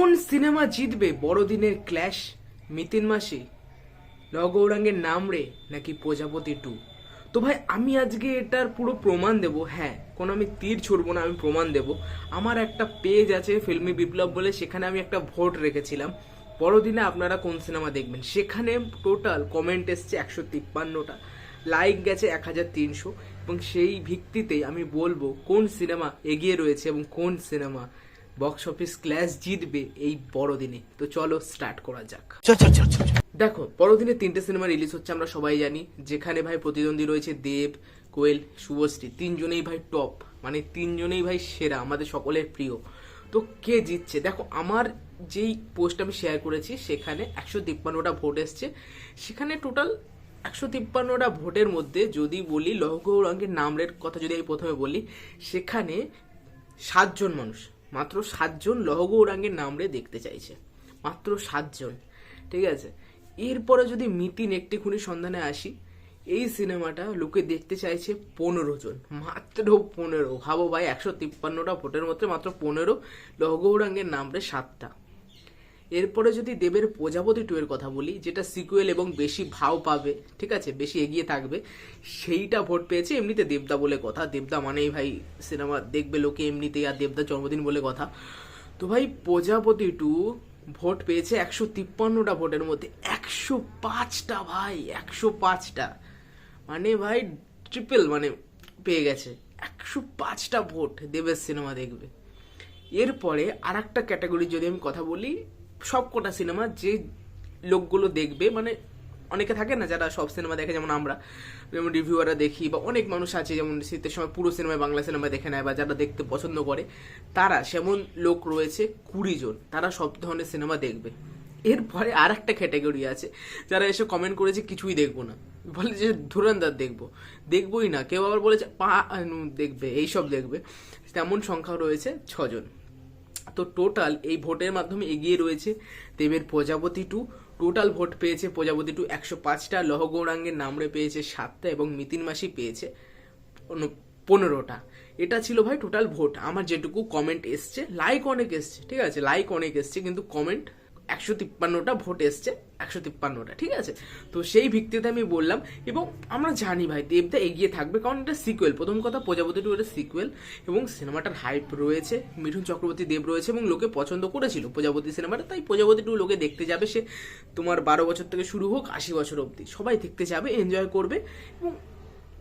কোন সিনেমা জিতবে বড়দিনের ক্ল্যাশ? মিতিন মাসি, ল গৌরাঙ্গের নাম রে, নাকি প্রজাপতি 2? তো ভাই আমি আজকে এটার পুরো প্রমাণ দেব। হ্যাঁ, কোনো আমি তীর ছুড়বো না, আমি প্রমাণ দেব। আমার একটা পেজ আছে ফিল্মি বিপ্লব বলে, সেখানে আমি একটা ভোট রেখেছিলাম বড়দিনে আপনারা কোন সিনেমা দেখবেন। সেখানে টোটাল কমেন্ট এসছে 153টা, লাইক গেছে 1300, এবং সেই ভিত্তিতেই আমি বলবো কোন সিনেমা এগিয়ে রয়েছে এবং কোন সিনেমা বক্স অফিস ক্ল্যাশ জিতবে এই বড়দিনে। তো চলো স্টার্ট করা যাক। দেখো, বড়দিনে 3টে সিনেমা রিলিজ হচ্ছে, আমরা সবাই জানি। যেখানে ভাই প্রতিদ্বন্দ্বী রয়েছে দেব, কোয়েল, শুভশ্রী। তিনজনেই ভাই টপ, মানে তিনজনেই ভাই সেরা, আমাদের সকলের প্রিয়। তো কে জিতছে? দেখো, আমার যেই পোস্ট আমি শেয়ার করেছি সেখানে 153টা ভোট এসছে। সেখানে টোটাল 153টা ভোটের মধ্যে যদি বলি লৌহ গৌরাঙ্গের নামের কথা, যদি আমি প্রথমে বলি, সেখানে 7জন মানুষ, মাত্র 7জন লৌহ গৌরাঙ্গের নামরে দেখতে চাইছে, মাত্র 7জন। ঠিক আছে, এরপরে যদি মিতিন একটি খুনি সন্ধানে আসি, এই সিনেমাটা লোকে দেখতে চাইছে 15 জন, মাত্র 15। ভাবো ভাই, 153টা ভোটের মধ্যে মাত্র 15, লৌহ গৌরাঙ্গের নামরে 7টা। এরপরে যদি দেবের প্রজাপতি 2 এর কথা বলি, যেটা সিকুয়েল এবং বেশি ভাও পাবে, ঠিক আছে, বেশি এগিয়ে থাকবে, সেইটা ভোট পেয়েছে এমনিতে দেবদা বলে কথা। দেবদা মানেই ভাই সিনেমা দেখবে লোকে এমনিতেই, আর দেবদার জন্মদিন বলে কথা। তো ভাই প্রজাপতি 2 ভোট পেয়েছে 153টা ভোটের মধ্যে 105টা, ভাই 105টা, মানে ভাই ট্রিপল মানে পেয়ে গেছে। 105টা ভোট দেবের সিনেমা দেখবে। এরপরে আর একটা ক্যাটাগরি যদি আমি কথা বলি, সব কটা সিনেমা যে লোকগুলো দেখবে, মানে অনেকে থাকে না যারা সব সিনেমা দেখে, যেমন আমরা, যেমন রিভিউয়াররা দেখি, বা অনেক মানুষ আছে যেমন শীতের সময় পুরো সিনেমায় বাংলা সিনেমা দেখে নেয়, বা যারা দেখতে পছন্দ করে, তারা সেমন লোক রয়েছে 20 জন, তারা সব ধরনের সিনেমা দেখবে। এরপরে আর একটা ক্যাটাগরি আছে যারা এসে কমেন্ট করেছে কিছুই দেখবো না, বলে যে ধুরন্ধর দেখবোই না, কেউ আবার বলেছে দেখবে, এইসব দেখবে। তেমন সংখ্যা রয়েছে 6জন। তো টোটাল এই ভোটের মাধ্যমে এগিয়ে রয়েছে দেবের প্রজাপতি 2। টোটাল ভোট পেয়েছে প্রজাপতি 2 105টা, লৌহ গৌরাঙ্গের নামরে পেয়েছে 7টা, এবং মিতিন মাসি পেয়েছে 15টা। এটা ছিল ভাই টোটাল ভোট। আমার যেটুকু কমেন্ট এসছে, লাইক অনেক এসছে, ঠিক আছে, লাইক অনেক এসছে, কিন্তু কমেন্ট 153টা ভোট এসছে, 153টা, ঠিক আছে। তো সেই ভিত্তিতে আমি বললাম, এবং আমরা জানি ভাই দেবদা এগিয়ে থাকবে, কারণ এটা সিকুয়েল। প্রথম কথা, প্রজাপতি 2 এটা সিকুয়েল, এবং সিনেমাটার হাইপ রয়েছে, মিঠুন চক্রবর্তী দেব রয়েছে, এবং লোকে পছন্দ করেছিল প্রজাপতি সিনেমাটা, তাই প্রজাপতি 2 লোকে দেখতে যাবে। সে তোমার 12 বছর থেকে শুরু হোক 80 বছর অবধি সবাই দেখতে যাবে, এনজয় করবে, এবং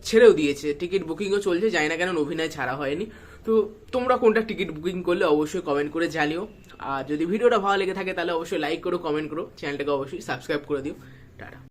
ছেড়েও দিয়েছে, টিকিট বুকিংও চলছে, জানি না কেন অভিনয় ছাড়া হয়নি। তো তোমরা কোনটা টিকিট বুকিং করলে অবশ্যই কমেন্ট করে জানিও। আর যদি ভিডিওটা ভালো লেগে থাকে তাহলে অবশ্যই লাইক করো, কমেন্ট করো, চ্যানেলটাকে অবশ্যই সাবস্ক্রাইব করে দিও। টাটা।